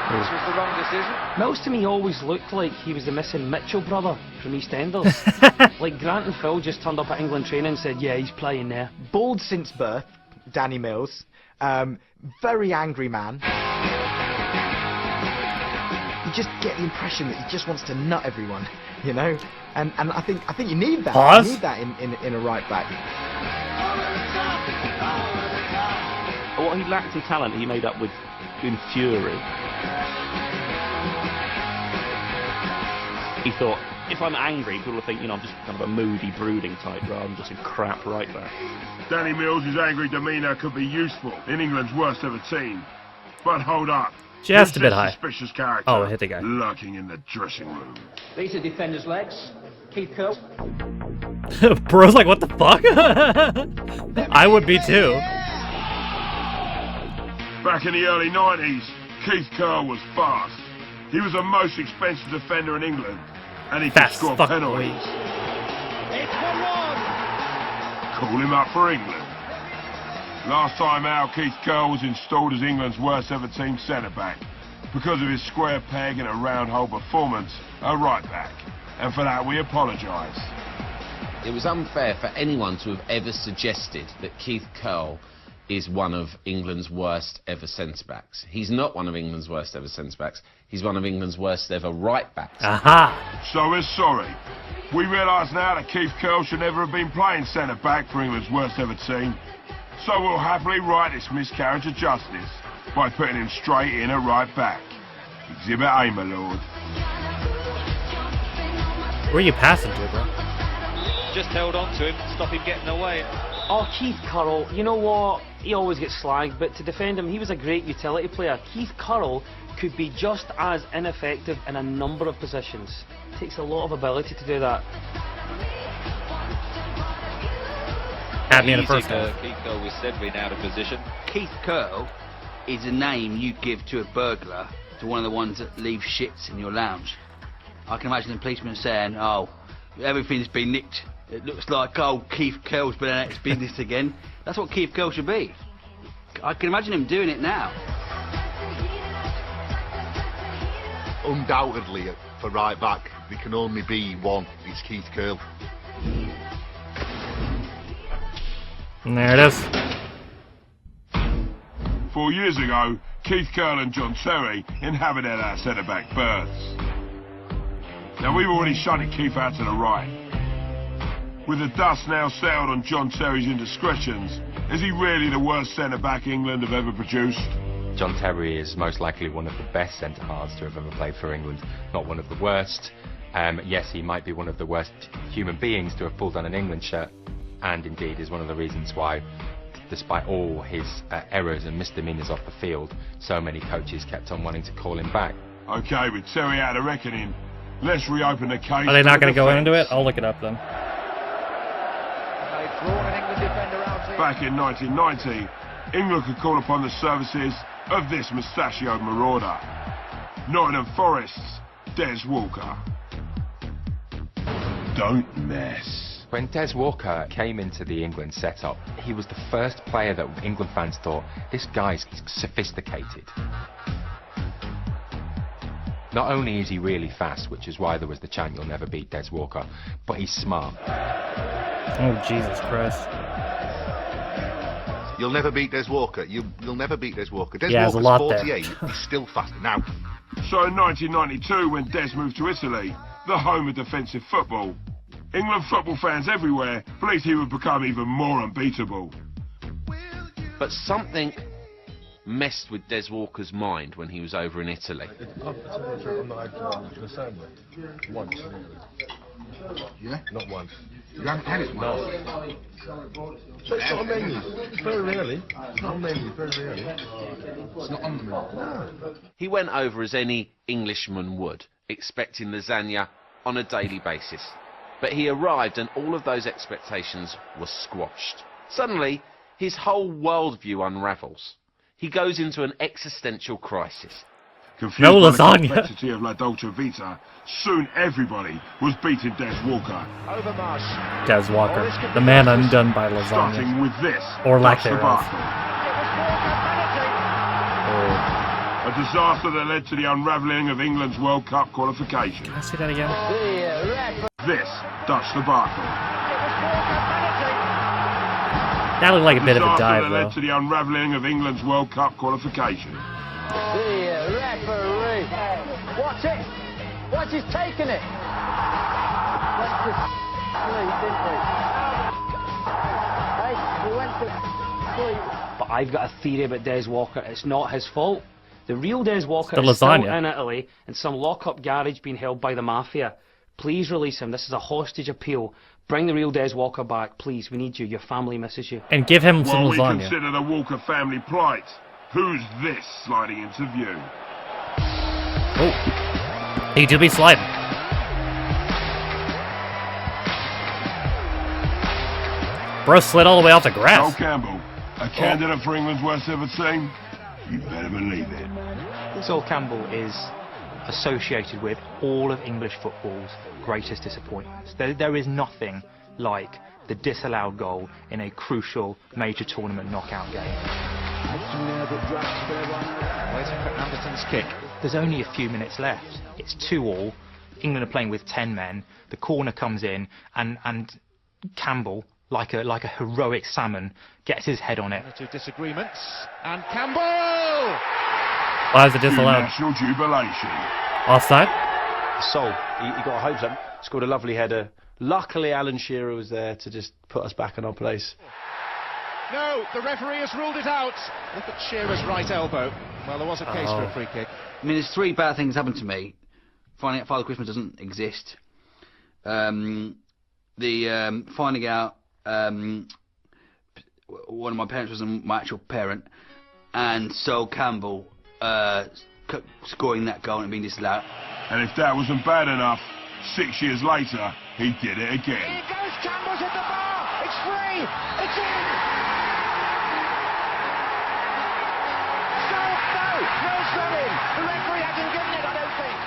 This was the wrong decision. Mills to me always looked like he was the missing Mitchell brother from EastEnders. Like Grant and Phil just turned up at England training and said, yeah, he's playing there. Bald since birth, Danny Mills. Very angry man. You just get the impression that he just wants to nut everyone, you know? And I think you need that. Pause. You need that in a right back. What he lacked in talent, he made up with in fury. He thought, if I'm angry, people will think, you know, I'm just kind of a moody, brooding type rather than just a crap right back. Danny Mills' angry demeanour could be useful in England's worst ever team. But hold up. Just Who's a bit this high. Suspicious character Oh, hit the guy. lurking in the dressing room. These are defenders' legs. Keith Curl. Bro's like, what the fuck? I would be too. Back in the early 90s, Keith Curl was fast. He was the most expensive defender in England, and he could score penalties. It's 1-1. Call him up for England. Last time out, Keith Curl was installed as England's worst ever team centre-back because of his square peg and a round hole performance at right-back. And for that, we apologise. It was unfair for anyone to have ever suggested that Keith Curl is one of England's worst ever centre-backs. He's not one of England's worst ever centre-backs. He's one of England's worst ever right-backs. Aha! So we're sorry. We realise now that Keith Curl should never have been playing centre-back for England's worst ever team. So we'll happily right this miscarriage of justice by putting him straight in at right-back. Exhibit A, my lord. Where are you passing to, bro? Just held on to him to stop him getting away. Oh, Keith Curl, you know what? He always gets slagged, but to defend him, he was a great utility player. Keith Curl could be just as ineffective in a number of positions. It takes a lot of ability to do that. Had me in the first half. Keith Curl was settling out of position. Keith Curl is a name you give to a burglar, to one of the ones that leave shits in your lounge. I can imagine the policeman saying, oh, everything's been nicked. It looks like old Keith Curl's been out of his business again. That's what Keith Curl should be. I can imagine him doing it now. Undoubtedly, for right back, there can only be one. It's Keith Curl. And there it is. 4 years ago, Keith Curl and John Terry inhabited our centre-back berths. Now we've already shunted Keith out to the right. With the dust now settled on John Terry's indiscretions, is he really the worst centre-back England have ever produced? John Terry is most likely one of the best centre-halves to have ever played for England, not one of the worst. Yes, he might be one of the worst human beings to have pulled on an England shirt, and indeed is one of the reasons why, despite all his errors and misdemeanours off the field, so many coaches kept on wanting to call him back. Okay, with Terry out of reckoning, let's reopen the case. Are they not going to go into it? I'll look it up then. Back in 1990, England could call upon the services of this mustachioed marauder. Nottingham Forest's Des Walker. Don't mess. When Des Walker came into the England setup, he was the first player that England fans thought, this guy's sophisticated. Not only is he really fast, which is why there was the chant, "You'll never beat Des Walker," but he's smart. Oh, Jesus Christ. You'll never beat Des Walker. You'll never beat Des Walker. Des Yeah, Walker's 48. He's still faster now. So in 1992, when Des moved to Italy, the home of defensive football, England football fans everywhere believed he would become even more unbeatable. But something messed with Des Walker's mind when he was over in Italy. Once. Yeah? Not once. You haven't had it once? It's not on menu. Very rarely. It's not on menu. Very rarely. It's not on the menu. No. He went over as any Englishman would, expecting lasagna on a daily basis. But he arrived and all of those expectations were squashed. Suddenly, his whole worldview unravels. He goes into an existential crisis. Confused no by lasagna. the complexity of La Dolce Vita, soon everybody was beating Des Walker. Des Walker, the man undone by lasagna. Starting with this, or lack Dutch thereof. debacle. A disaster that led to the unravelling of England's World Cup qualification. Can I see that again? This Dutch debacle. That looked like a bit of a dive, that though. led to the unravelling of England's World Cup qualification. The referee. Watch it. Watch, he's taking it. Went to sleep, didn't we? Hey, we went to sleep. But I've got a theory about Des Walker. It's not his fault. The real Des Walker the is still lasagna. in Italy in some lock-up garage being held by the mafia. Please release him. This is a hostage appeal. Bring the real Des Walker back, please. We need you. Your family misses you. And give him some While we lasagna. consider the Walker family plight, who's this sliding into view? Oh, he do be sliding. Bro slid all the way off the grass. Sol Campbell, a candidate for England's worst ever team? You better believe it. Sol Campbell is associated with all of English football's greatest disappointments. There is nothing like the disallowed goal in a crucial major tournament knockout game. Waiting for Anderton's kick. There's only a few minutes left. It's 2-2. England are playing with 10 men. The corner comes in, and Campbell, like a heroic salmon, gets his head on it. Two disagreements, and Campbell! Why is it disallowed? National jubilation. Offside? Sol, he got hopes up, scored a lovely header. Luckily, Alan Shearer was there to just put us back in our place. No, the referee has ruled it out. Look at Shearer's right elbow. Well, there was a case for a free kick. I mean, there's three bad things happened to me. Finding out Father Christmas doesn't exist. Finding out one of my parents wasn't my actual parent, and Sol Campbell scoring that goal and being disallowed. And if that wasn't bad enough, 6 years later, he did it again. Here goes Campbell's at the bar. It's free. It's in. No, not in. The referee hasn't given it, I don't think.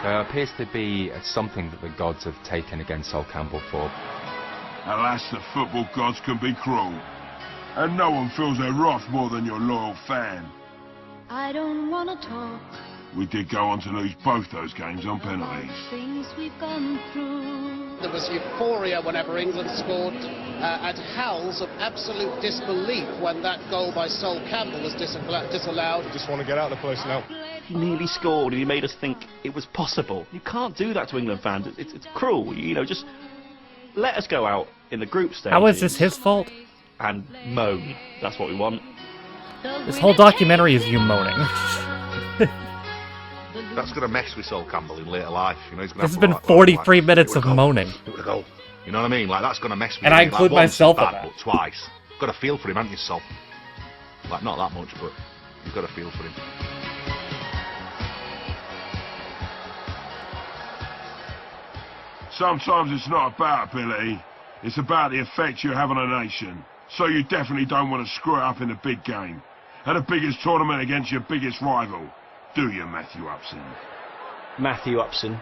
There appears to be something that the gods have taken against Sol Campbell for. Alas, the football gods can be cruel. And no one feels their wrath more than your loyal fan. I don't want to talk. We did go on to lose both those games on penalties. Things we've gone through. There was euphoria whenever England scored, and howls of absolute disbelief when that goal by Sol Campbell was disallowed. I just want to get out of the place now. He nearly scored and he made us think it was possible. You can't do that to England fans. It's cruel. You know, just let us go out in the group stage. How is this his fault? And moan. That's what we want. This whole documentary is you moaning. That's going to mess with Sol Campbell in later life. You know, he's gonna This has been 43 minutes of moaning. It would go. You know what I mean? Like, that's going to mess with And him. I include like, myself in bad, that. but twice. Got to feel for him, haven't you, Sol? Like, not that much, but you've got to feel for him. Sometimes it's not about ability, it's about the effect you have on a nation. So you definitely don't want to screw it up in the big game. At the biggest tournament against your biggest rival. Do you, Matthew Upson? Matthew Upson,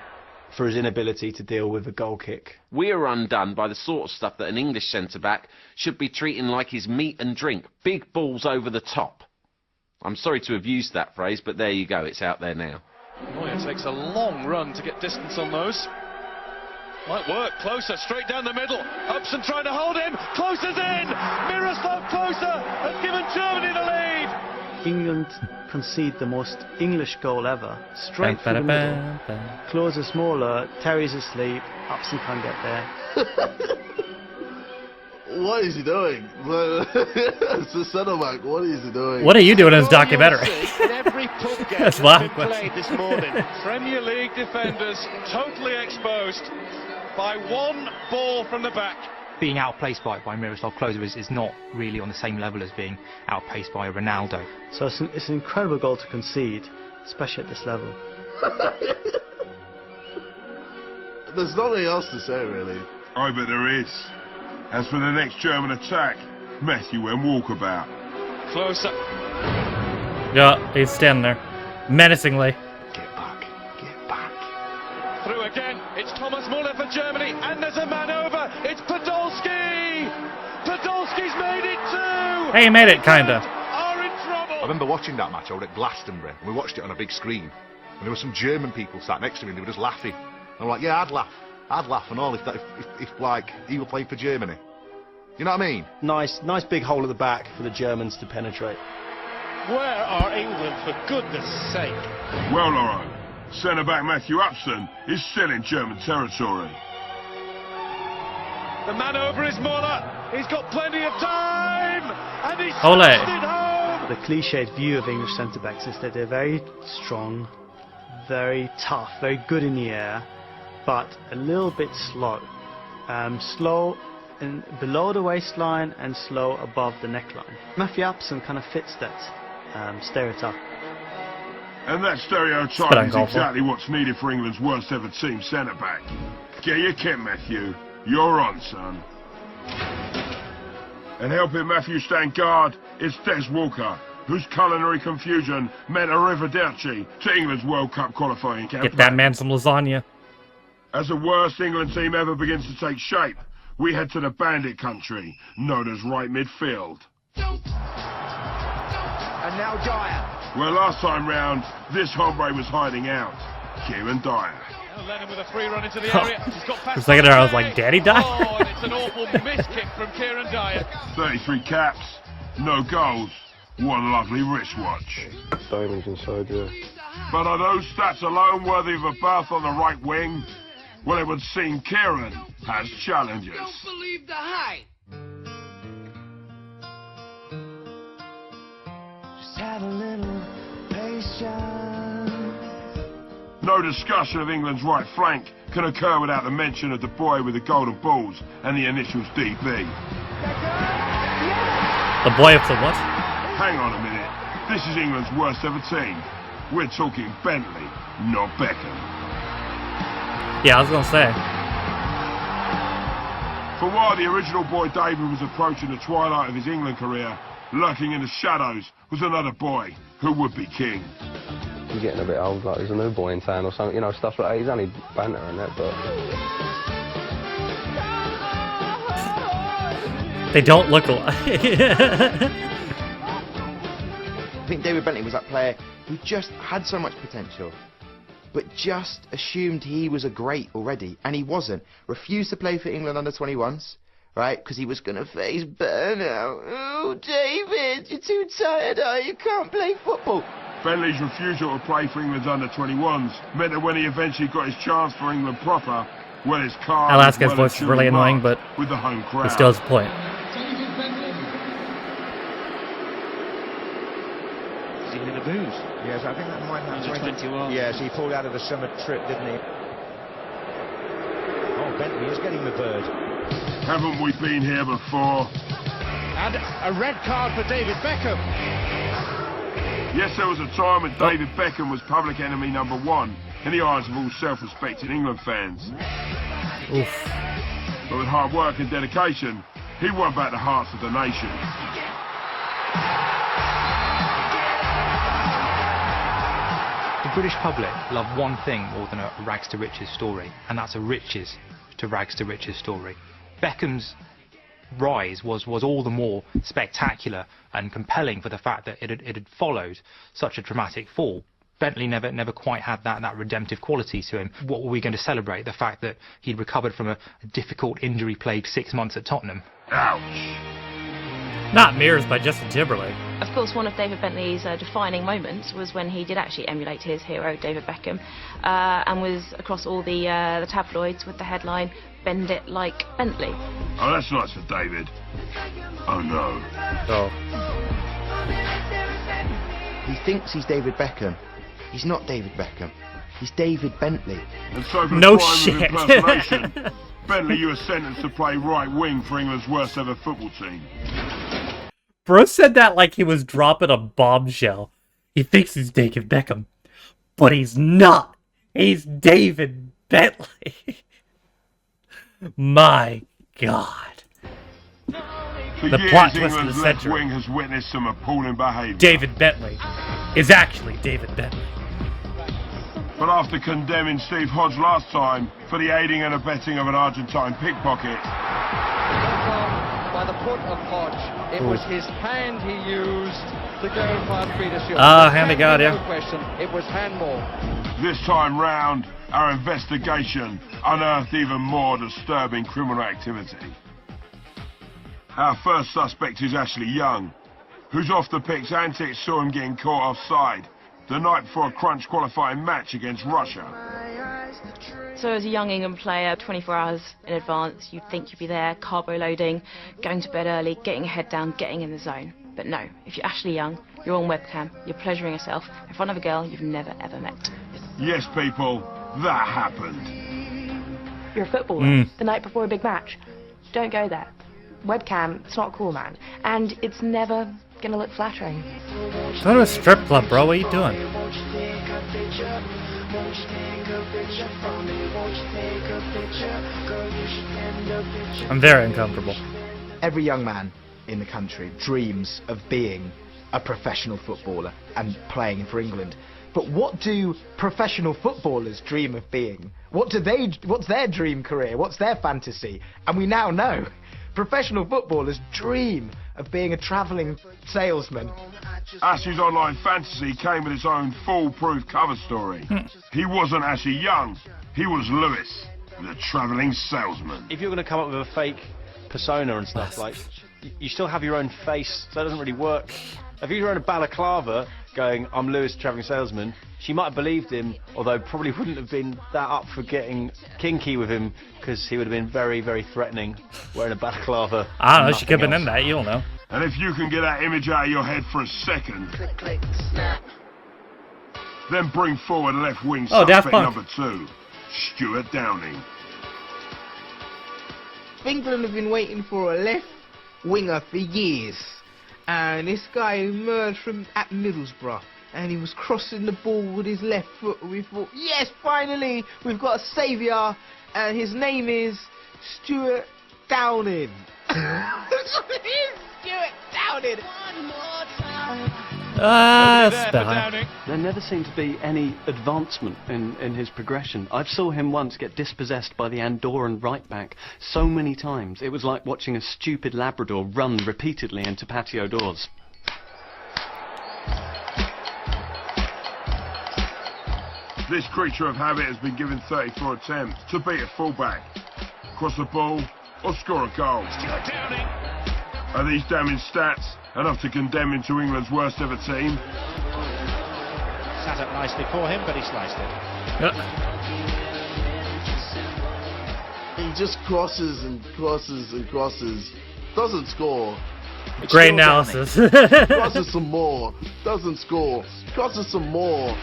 for his inability to deal with a goal kick. We are undone by the sort of stuff that an English centre-back should be treating like his meat and drink. Big balls over the top. I'm sorry to have used that phrase, but there you go, it's out there now. Neuer takes a long run to get distance on those. Might work. Closer, straight down the middle. Upson trying to hold him. Closer's in. Miroslav Klose has given Germany the lead. England concede the most English goal ever. Straight through the middle. Klose is smaller. Terry's asleep. Upson can't get there. What is he doing? It's a centre-back. What is he doing? What are you doing in this documentary? Every pub game That's that's my been question. played this morning. Premier League defenders totally exposed by one ball from the back. Being outplaced by Miroslav Klose is not really on the same level as being outpaced by Ronaldo. So it's an incredible goal to concede, especially at this level. There's nothing else to say, really. I bet there is. As for the next German attack, Matthew went walkabout. Closer. Yeah, he's standing there, menacingly. Through again. It's Thomas Muller for Germany, and there's a man over. It's Podolski. Podolski's made it too. Hey, he made it, kinda. Are in trouble. I remember watching that match out at Glastonbury, and we watched it on a big screen. And there were some German people sat next to me, and they were just laughing. And I'm like, yeah, I'd laugh and all if like he were playing for Germany. You know what I mean? Nice big hole at the back for the Germans to penetrate. Where are England, for goodness sake? Well, Laurent, centre-back Matthew Upson is still in German territory. The man over is Muller. He's got plenty of time, and he's Ole. smashed it home. The cliched view of English centre-backs is that they're very strong, very tough, very good in the air, but a little bit slow. Slow below the waistline and slow above the neckline. Matthew Upson kind of fits that stereotype. And that stereotype is exactly what's needed for England's worst ever team centre-back. Get your kit, Matthew. You're on, son. And helping Matthew stand guard is Des Walker, whose culinary confusion meant arrivederci to England's World Cup qualifying campaign. Get that man some lasagna. As the worst England team ever begins to take shape, we head to the bandit country, known as right midfield. And now Dyer. Where last time round, this hombre was hiding out, Kieran Dyer. Lennon with a free run into the area. He's got past For a second there I was like, Daddy Dyer? Oh, and it's an awful miss kick from Kieran Dyer. 33 caps, no goals, one lovely wristwatch. Diamonds inside, yeah. But are those stats alone worthy of a berth on the right wing? Well, it would seem Kieran has challenges. Don't believe the hype. Just have a little patience. No discussion of England's right flank can occur without the mention of the boy with the golden balls and the initials DB. The boy with the what? Hang on a minute. This is England's worst ever team. We're talking Bentley, not Beckham. Yeah, I was gonna say. For while the original boy David was approaching the twilight of his England career, lurking in the shadows was another boy who would be king. He's getting a bit old, like there's a new boy in town or something, you know, stuff like that. He's only banter and that, but... They don't look alike. I think David Bentley was that player who just had so much potential, but just assumed he was a great already, and he wasn't. Refused to play for England under-21s, right, because he was going to face burnout. Oh, David, you're too tired, you can't play football. Bentley's refusal to play for England's under-21s meant that when he eventually got his chance for England proper, well, his car... Alaska's voice is really annoying, but with the home crowd. he still has a point. In the booze. Yes, I think that might have 21. Yes, he pulled out of the summer trip, didn't he? Oh, Bentley is getting the bird. Haven't we been here before? And a red card for David Beckham. Yes, there was a time when David Beckham was public enemy number one in the eyes of all self-respecting England fans. Oof. But with hard work and dedication, he won back the hearts of the nation. The British public love one thing more than a rags to riches story, and that's a riches to rags to riches story. Beckham's rise was all the more spectacular and compelling for the fact that it had followed such a dramatic fall. Bentley never quite had that redemptive quality to him. What were we going to celebrate? The fact that he'd recovered from a difficult injury-plagued 6 months at Tottenham. Ouch! Not Mirrors by Justin Timberlake. Of course, one of David Bentley's defining moments was when he did actually emulate his hero, David Beckham, and was across all the tabloids with the headline, "Bend it like Bentley." Oh, that's nice for David. Oh, no. Oh. He thinks he's David Beckham. He's not David Beckham. He's David Bentley. And so for No the crime shit. of impersonation, Bentley, you were sentenced to play right wing for England's worst ever football team. Bro said that like he was dropping a bombshell. He thinks he's David Beckham, but he's not. He's David Bentley. My God. For The years, plot twist of the England's left century. wing has witnessed some appalling behaviour. David Bentley is actually David Bentley. But after condemning Steve Hodge last time for the aiding and abetting of an Argentine pickpocket, By the foot of Hodge. It was his hand he used to go past Peter Schultz. hand of God, No yeah. question, it was handball. this time round, our investigation unearthed even more disturbing criminal activity. Our first suspect is Ashley Young, whose off-the-pitch antics saw him getting caught offside the night before a crunch qualifying match against Russia. So as a young England player, 24 hours in advance, you'd think you'd be there, carbo loading, going to bed early, getting your head down, getting in the zone. But no, if you're Ashley Young, you're on webcam, you're pleasuring yourself in front of a girl you've never ever met. Yes, people, that happened. You're a footballer the night before a big match. Don't go there. Webcam, it's not cool, man. And it's never gonna look flattering. Go to a strip club, bro. What are you doing? I'm very uncomfortable. Every young man in the country dreams of being a professional footballer and playing for England. But what do professional footballers dream of being? What's their dream career? What's their fantasy? And we now know. Professional footballers dream of being a travelling salesman. Ash's online fantasy came with its own foolproof cover story. He wasn't Ashley Young, he was Lewis, the travelling salesman. If you're going to come up with a fake persona and stuff, like, you still have your own face, so that doesn't really work. If you were in a balaclava going, "I'm Lewis, travelling salesman," she might have believed him, although probably wouldn't have been that up for getting kinky with him, because he would have been very, very threatening wearing a balaclava. I don't know, she could have been in that, you don't know. And if you can get that image out of your head for a second, then bring forward left wing Daft suspect Punk. number 2, Stuart Downing. England have been waiting for a left winger for years, and this guy emerged from at Middlesbrough and he was crossing the ball with his left foot, and we thought, yes, finally we've got a saviour, and his name is Stuart Downing. Stuart Downing. There never seemed to be any advancement in his progression. I saw him once get dispossessed by the Andorran right back so many times. It was like watching a stupid Labrador run repeatedly into patio doors. This creature of habit has been given 34 attempts to beat a fullback, cross the ball, or score a goal. Are these damning stats enough to condemn him to England's worst ever team? Sat up nicely for him, but he sliced it. He just crosses and crosses and crosses, doesn't score. Great analysis. Crosses some more, doesn't score. Crosses some more.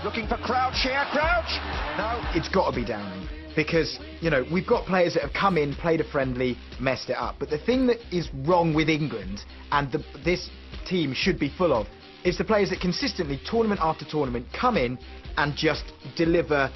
Looking for Crouch here, Crouch? No, it's got to be Downing. Because, you know, we've got players that have come in, played a friendly, messed it up. But the thing that is wrong with England, and this team should be full of, is the players that consistently, tournament after tournament, come in and just deliver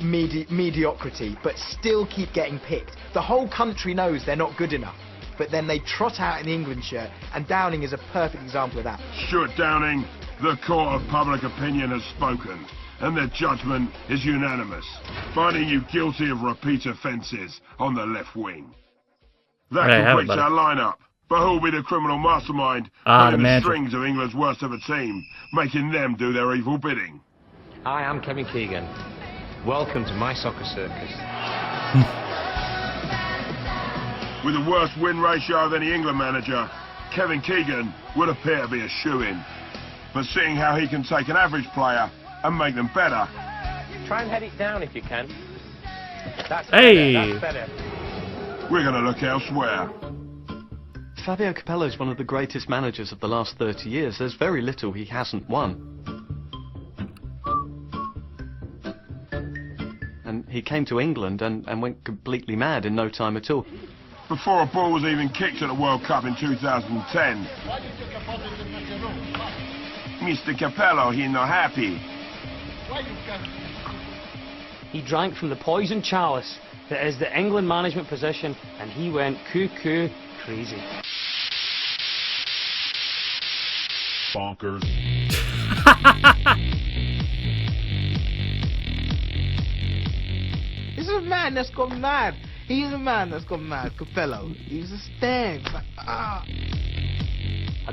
mediocrity, but still keep getting picked. The whole country knows they're not good enough, but then they trot out in the England shirt, and Downing is a perfect example of that. Stuart Downing, the court of public opinion has spoken, and their judgment is unanimous, finding you guilty of repeat offences on the left wing. That completes our lineup. But who'll be the criminal mastermind the pulling the manager. strings of England's worst ever team, making them do their evil bidding? I am Kevin Keegan. Welcome to my soccer circus. With the worst win ratio of any England manager, Kevin Keegan would appear to be a shoo-in. But seeing how he can take an average player and make them better... Try and head it down if you can. That's Hey! better, that's better. We're going to look elsewhere. Fabio Capello is one of the greatest managers of the last 30 years. There's very little he hasn't won. And he came to England and went completely mad in no time at all. Before a ball was even kicked at the World Cup in 2010. Mr. Capello, he's not happy. He drank from the poison chalice that is the England management position, and he went cuckoo crazy. Bonkers. This is a man that's gone mad. He is a man that's gone mad, Capello. He's a stand. I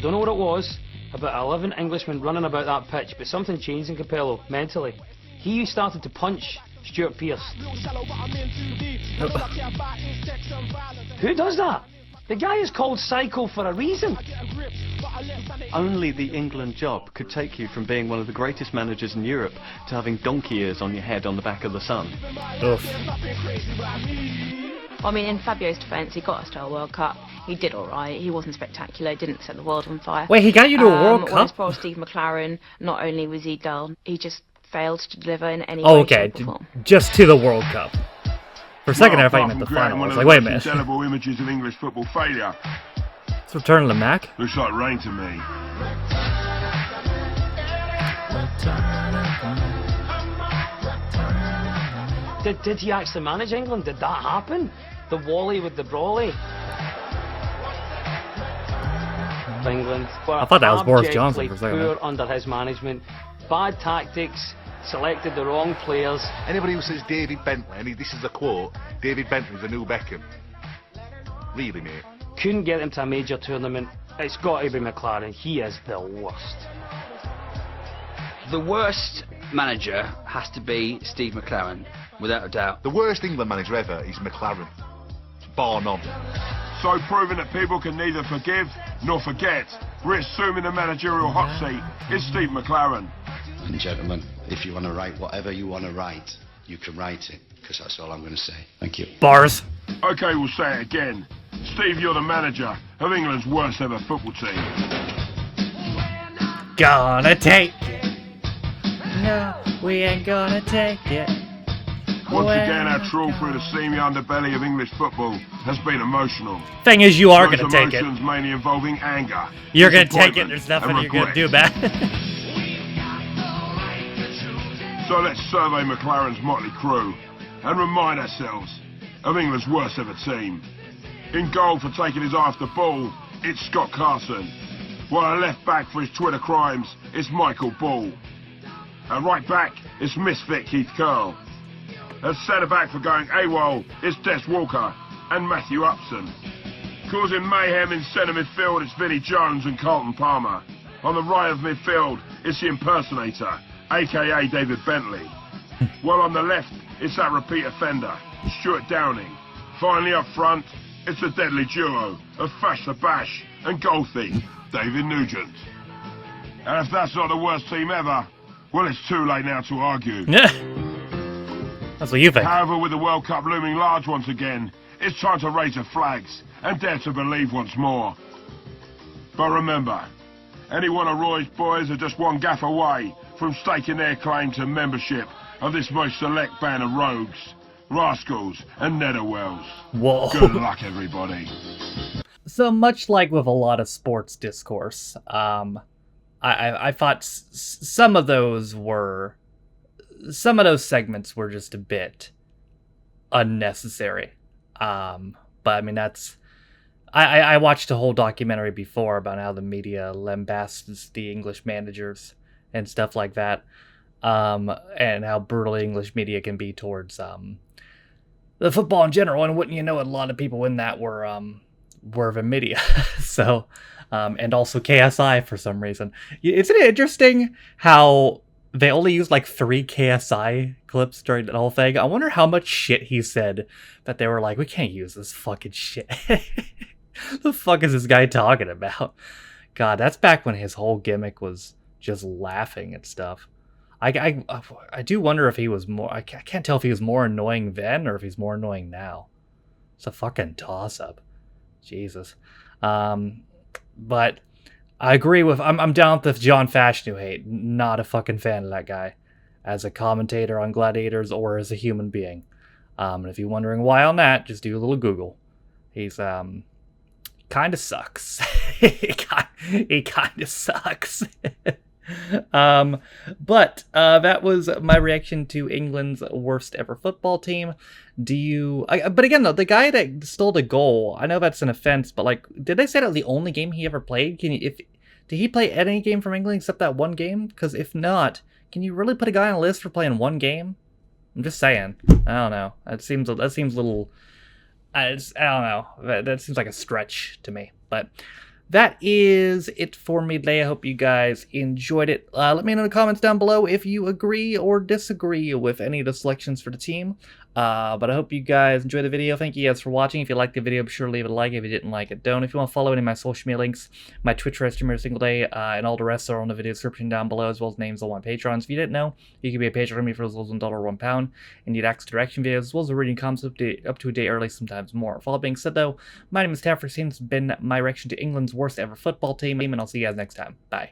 don't know what it was about 11 Englishmen running about that pitch, but something changed in Capello mentally. He started to punch Stuart Pearce. Who does that? The guy is called Psycho for a reason. Only the England job could take you from being one of the greatest managers in Europe to having donkey ears on your head on the back of the sun. I mean, in Fabio's defence, he got us to a World Cup. He did all right. He wasn't spectacular. Didn't set the world on fire. Wait, he got you to a World Whereas Cup? poor Steve McLaren, not only was he dull, he just failed to deliver in any Oh, way, okay, shape, or form. just to the World Cup. For a second there, I thought you Apart meant the from creating final. I one was of like, the wait a most minute. indelible images of English football failure. It's Return of the Mac? Looks like rain to me. Did he actually manage England? Did that happen? The Wally with the Brawley? England. I thought that was Boris Johnson for a second Poor there. under his management. Bad tactics. Selected the wrong players. Anybody who says David Bentley, and this is a quote, David Bentley's the new Beckham. Really, mate? Couldn't get him to a major tournament. It's got to be McLaren. He is the worst. The worst manager has to be Steve McLaren, without a doubt. The worst England manager ever is McLaren. Bar none. So proving that people can neither forgive nor forget, reassuming the managerial hot seat is Steve McLaren. And gentlemen, if you want to write whatever you want to write, you can write it, because that's all I'm going to say. Thank you. Bars. Okay, we'll say it again. Steve, you're the manager of England's worst ever football team. Gonna take it. No, we ain't gonna take it. Once again, our trawl through the seamy underbelly of English football has been emotional. Thing is, you are Those gonna take it. emotions mainly involving anger. You're gonna take it. disappointment, There's nothing and you're gonna regret. do about it. So let's survey McLaren's motley crew and remind ourselves of England's worst ever team. In goal for taking his eye off the ball, it's Scott Carson. While a left back for his Twitter crimes, it's Michael Ball. At right back, it's misfit Keith Curl. At centre back for going AWOL, it's Des Walker and Matthew Upson. Causing mayhem in centre midfield, it's Vinnie Jones and Carlton Palmer. On the right of midfield, it's the impersonator, aka David Bentley. While on the left, it's that repeat offender, Stuart Downing. Finally up front, it's the deadly duo of Fash the Bash and goal thief, David Nugent. And if that's not the worst team ever, well, it's too late now to argue. Yeah. That's what you think. However, with the World Cup looming large once again, it's time to raise the flags and dare to believe once more. But remember, any one of Roy's boys are just one gaff away from staking their claim to membership of this most select band of rogues, rascals and netherwells. Whoa. Good luck, everybody. So much like with a lot of sports discourse, I thought some of those segments were just a bit unnecessary. But I mean, I watched a whole documentary before about how the media lambasts the English managers and stuff like that, and how brutal English media can be towards the football in general. And wouldn't you know it, a lot of people in that were were Vimidia. So, and also KSI for some reason. Isn't it interesting how they only used like 3 KSI clips during the whole thing? I wonder how much shit he said that they were like, we can't use this fucking shit. The fuck is this guy talking about? God, that's back when his whole gimmick was just laughing at stuff. I do wonder if he was more... I can't tell if he was more annoying then or if he's more annoying now. It's a fucking toss-up. Jesus. But I agree with... I'm down with John Fashanu hate. Not a fucking fan of that guy. As a commentator on Gladiators or as a human being. And if you're wondering why on that, just do a little Google. He's... kind of sucks. He kind of sucks. But that was my reaction to England's worst ever football team. But again though, the guy that stole the goal, I know that's an offense, but like, did they say that was the only game he ever played? Did he play any game from England except that one game? Because if not, can you really put a guy on a list for playing one game? I'm just saying. I don't know. That seems a little. I don't know. That seems like a stretch to me. But that is it for me today. I hope you guys enjoyed it. Let me know in the comments down below if you agree or disagree with any of the selections for the team. But I hope you guys enjoyed the video. Thank you guys for watching. If you liked the video, be sure to leave it a like. If you didn't like it, don't. If you want to follow any of my social media links, my Twitch where I stream every single day, and all the rest are on the video description down below, as well as names on my Patrons. If you didn't know, you can be a patron of me for as little as $1 or £1, and you'd access to direction videos, as well as reading comments up to a day early, sometimes more. With all that being said, though, my name is Taffer. This has been my reaction to England's worst ever football team, and I'll see you guys next time. Bye.